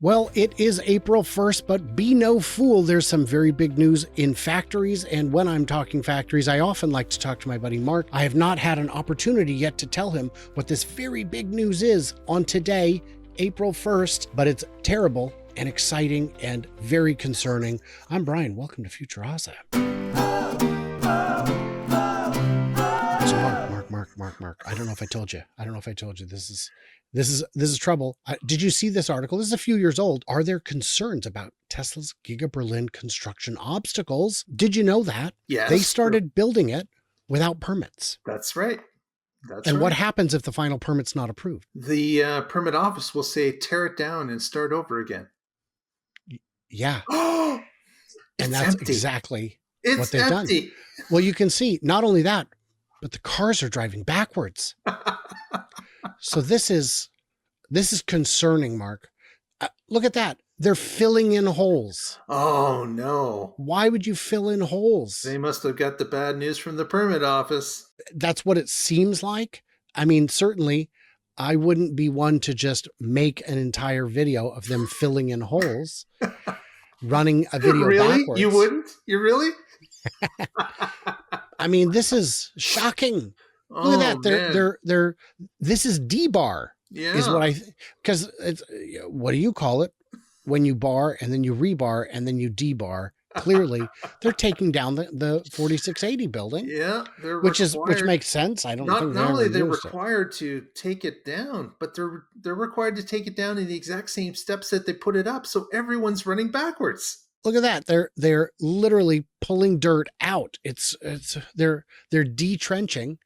Well, it is April 1st, but be no fool. There's some very big news in factories. And when I'm talking factories, I often like to talk to my buddy Mark. I have not had an opportunity yet to tell him what this very big news is on today, April 1st, but it's terrible and exciting and very concerning. I'm Brian. Welcome to Future Ozza. So Mark. I don't know if I told you. This is trouble. Did you see this article? This is a few years old. Are there concerns about Tesla's Giga Berlin construction obstacles? Did you know that? Yes. They started building it without permits. That's right. And what happens if the final permit's not approved? The permit office will say, tear it down and start over again. Yeah. And that's empty. Exactly it's what they've empty. done. Well, you can see not only that, but the cars are driving backwards. So this is concerning, Mark. Look at that. They're filling in holes. Oh, no. Why would you fill in holes? They must have got the bad news from the permit office. That's what it seems like. I mean, certainly I wouldn't be one to just make an entire video of them filling in holes, running a video really? Backwards. You wouldn't? You really? I mean, this is shocking. Look at that. They're this is debar. Yeah. Is what because it's, what do you call it? When you bar and then you rebar and then you debar. Clearly, they're taking down the 4680 building. Yeah, which makes sense. I don't think not only they're required to take it down, but they're required to take it down in the exact same steps that they put it up. So everyone's running backwards. Look at that. They're literally pulling dirt out. They're detrenching.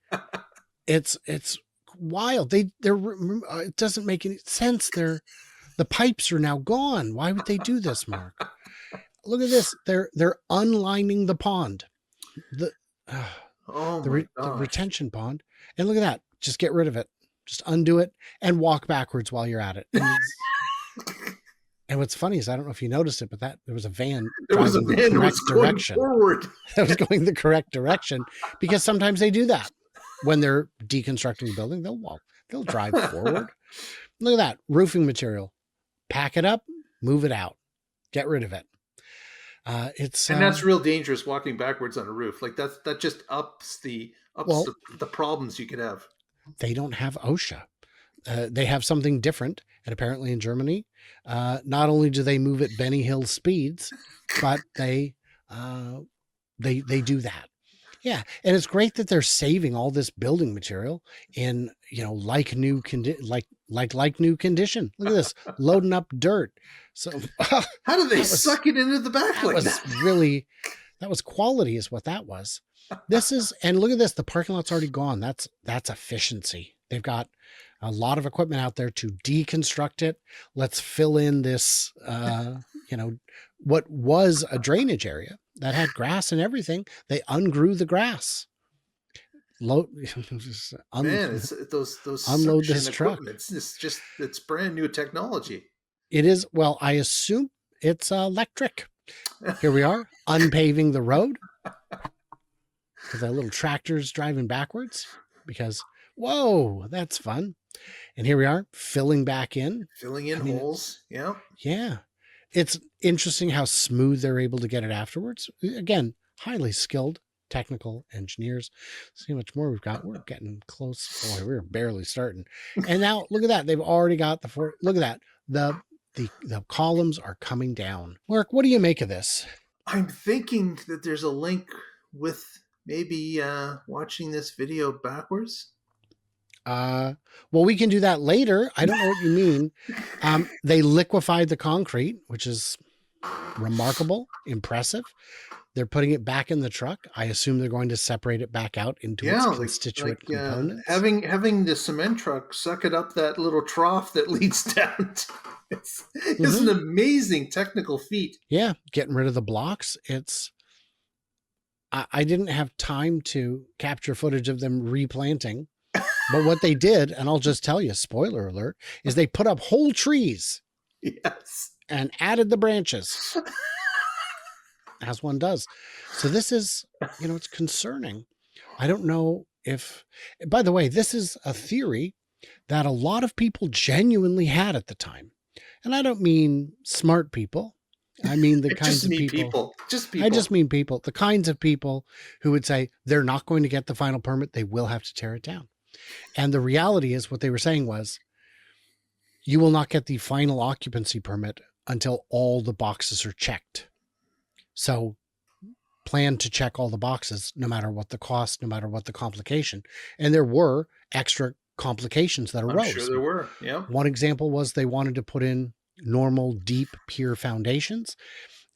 It's wild. It doesn't make any sense. The pipes are now gone. Why would they do this, Mark? Look at this. They're unlining the pond. The retention pond. And look at that. Just get rid of it. Just undo it and walk backwards while you're at it. And what's funny is, I don't know if you noticed it, but there was a van driving the correct direction. Forward. That was going the correct direction, because sometimes they do that when they're deconstructing the building. They'll drive forward. Look at that roofing material. Pack it up, move it out, get rid of it. And that's real dangerous, walking backwards on a roof. Like that just ups the problems you could have. They don't have OSHA. They have something different. And apparently in Germany, not only do they move at Benny Hill speeds, but they do that. Yeah. And it's great that they're saving all this building material in, like new condition. Look at this, loading up dirt. So how do they suck it into the back like that? That was quality is what that was. And look at this, the parking lot's already gone. That's efficiency. They've got a lot of equipment out there to deconstruct it. Let's fill in this, what was a drainage area that had grass and everything. They ungrew the grass. Unload this truck. It's brand new technology. It is. Well, I assume it's electric. Here we are unpaving the road with that little tractors driving backwards because, whoa, that's fun. And here we are filling in holes. Yeah. Yeah. It's interesting how smooth they're able to get it afterwards. Again, highly skilled technical engineers. See how much more we've got. We're getting close. Boy, we're barely starting. And now look at that. They've already got look at that. The columns are coming down. Mark, what do you make of this? I'm thinking that there's a link with maybe watching this video backwards. Well, we can do that later. I don't know what you mean. They liquefied the concrete, which is remarkable, impressive. They're putting it back in the truck. I assume they're going to sepeRate it back out into its constituent components. Having the cement truck suck it up that little trough that leads down. It's an amazing technical feat. Yeah, getting rid of the blocks. I didn't have time to capture footage of them replanting. But what they did, and I'll just tell you, spoiler alert, is they put up whole trees. Yes. And added the branches. As one does. So this is, it's concerning. I don't know if, by the way, this is a theory that a lot of people genuinely had at the time. And I don't mean smart people. I mean the kinds Just of me people. people. Just I just people. mean people, the kinds of people who would say they're not going to get the final permit. They will have to tear it down. And the reality is what they were saying was you will not get the final occupancy permit until all the boxes are checked. So plan to check all the boxes, no matter what the cost, no matter what the complication. And there were extra complications that I'm sure arose. there were. Yep. One example was they wanted to put in normal deep pier foundations,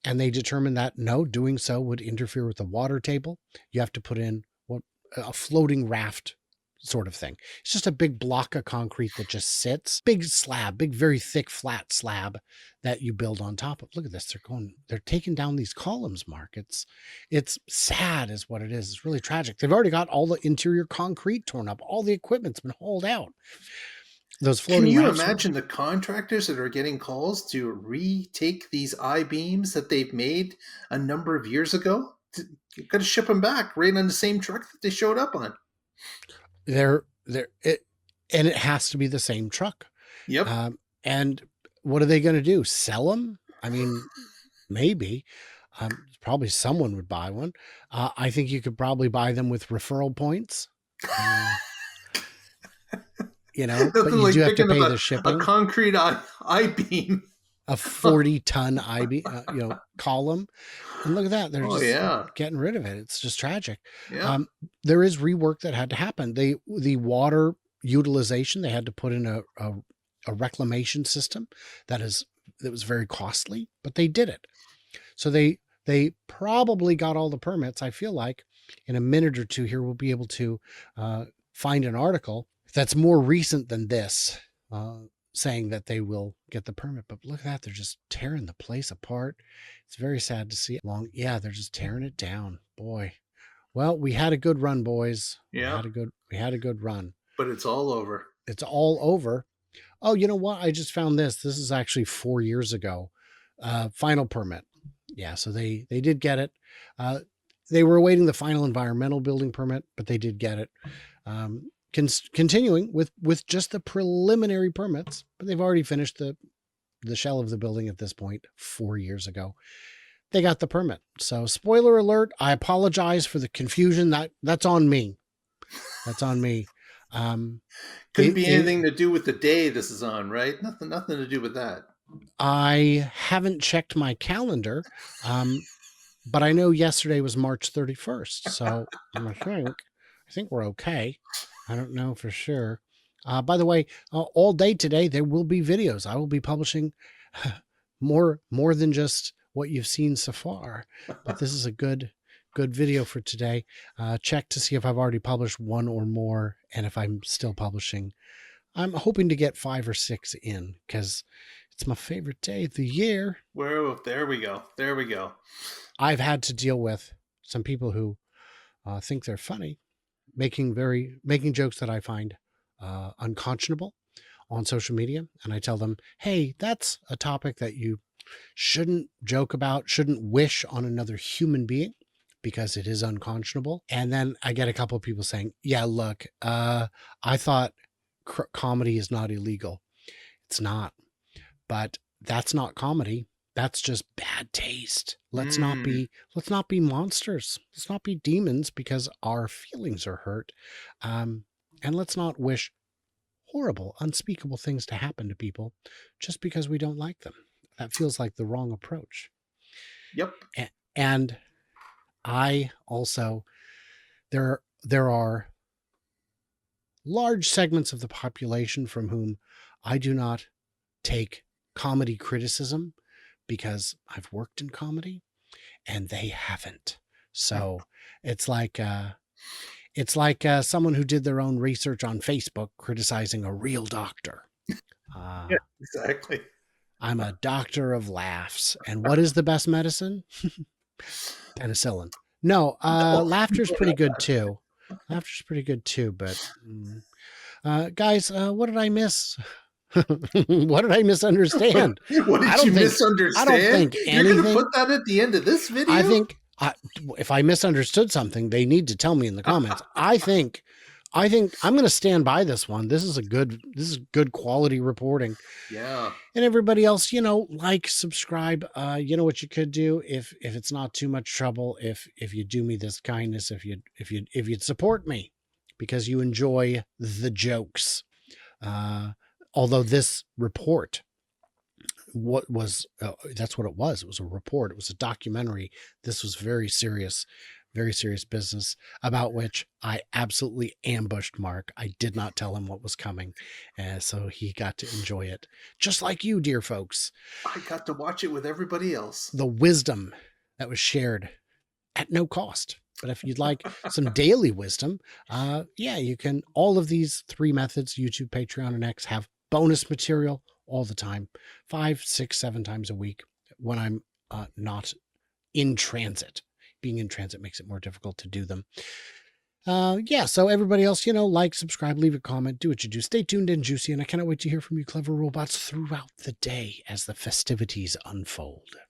and they determined that no, doing so would interfere with the water table. You have to put in what a floating raft sort of thing. It's just a big block of concrete that just sits, big slab, big, very thick, flat slab that you build on top of. Look at this. They're taking down these columns, Mark. It's sad is what it is. It's really tragic. They've already got all the interior concrete torn up. All the equipment's been hauled out. Those Can floating you rafts. imagine the contractors that are getting calls to retake these I-beams that they've made a number of years ago? You've got to ship them back right on the same truck that they showed up on. And it has to be the same truck. Yep. And what are they going to do? Sell them? I mean, maybe. Probably someone would buy one. I think you could probably buy them with referral points. You know, but you do have to pay the shipping. A concrete I-beam. A 40-ton column. And look at that. They're just getting rid of it. It's just tragic. Yeah. There is rework that had to happen. The water utilization, they had to put in a reclamation system that was very costly, but they did it. So they probably got all the permits. I feel like in a minute or two here, we'll be able to find an article that's more recent than this, saying that they will get the permit. But look at that. They're just tearing the place apart. It's very sad to see. They're just tearing it down. Boy. Well, we had a good run, boys. Yeah. We had a good run. But it's all over. It's all over. Oh, you know what? I just found this. This is actually 4 years ago. Final permit. Yeah, so they did get it. They were awaiting the final environmental building permit, but they did get it. Continuing with just the preliminary permits, but they've already finished the shell of the building at this point 4 years ago. They got the permit. So spoiler alert, I apologize for the confusion. That's on me. That's on me. Couldn't be anything to do with the day this is on, right? Nothing to do with that. I haven't checked my calendar, but I know yesterday was March 31st. So I think we're okay. I don't know for sure. By the way, all day today, there will be videos. I will be publishing more than just what you've seen so far. But this is a good video for today. Check to see if I've already published one or more, and if I'm still publishing. I'm hoping to get 5 or 6 in because it's my favorite day of the year. Well, there we go. There we go. I've had to deal with some people who think they're funny, making jokes that I find unconscionable on social media. And I tell them, hey, that's a topic that you shouldn't joke about, shouldn't wish on another human being because it is unconscionable. And then I get a couple of people saying, yeah, look, I thought comedy is not illegal. It's not. But that's not comedy. That's just bad taste. Let's not be monsters. Let's not be demons because our feelings are hurt. And let's not wish horrible, unspeakable things to happen to people just because we don't like them. That feels like the wrong approach. Yep. And I also, there are large segments of the population from whom I do not take comedy criticism because I've worked in comedy and they haven't. So it's like someone who did their own research on Facebook criticizing a real doctor. Yeah, exactly. I'm a doctor of laughs. And what is the best medicine? Penicillin. No, laughter's pretty good too. Laughter's pretty good too, but guys, what did I miss? What did I misunderstand? What did you misunderstand? I don't think anything. You're going to put that at the end of this video? I think if I misunderstood something, they need to tell me in the comments. I think I think I'm going to stand by this one. This is good quality reporting. Yeah. And everybody else, like, subscribe. You know what you could do if it's not too much trouble, if you do me this kindness, if you'd support me because you enjoy the jokes. Although this report, that's what it was. It was a report. It was a documentary. This was very serious business about which I absolutely ambushed Mark. I did not tell him what was coming. So he got to enjoy it just like you, dear folks. I got to watch it with everybody else. The wisdom that was shared at no cost. But if you'd like some daily wisdom, you can. All of these 3 methods, YouTube, Patreon, and X, have bonus material all the time, 5, 6, 7 times a week when I'm not in transit. Being in transit makes it more difficult to do them. So everybody else, like, subscribe, leave a comment, do what you do. Stay tuned and juicy, and I cannot wait to hear from you clever robots throughout the day as the festivities unfold.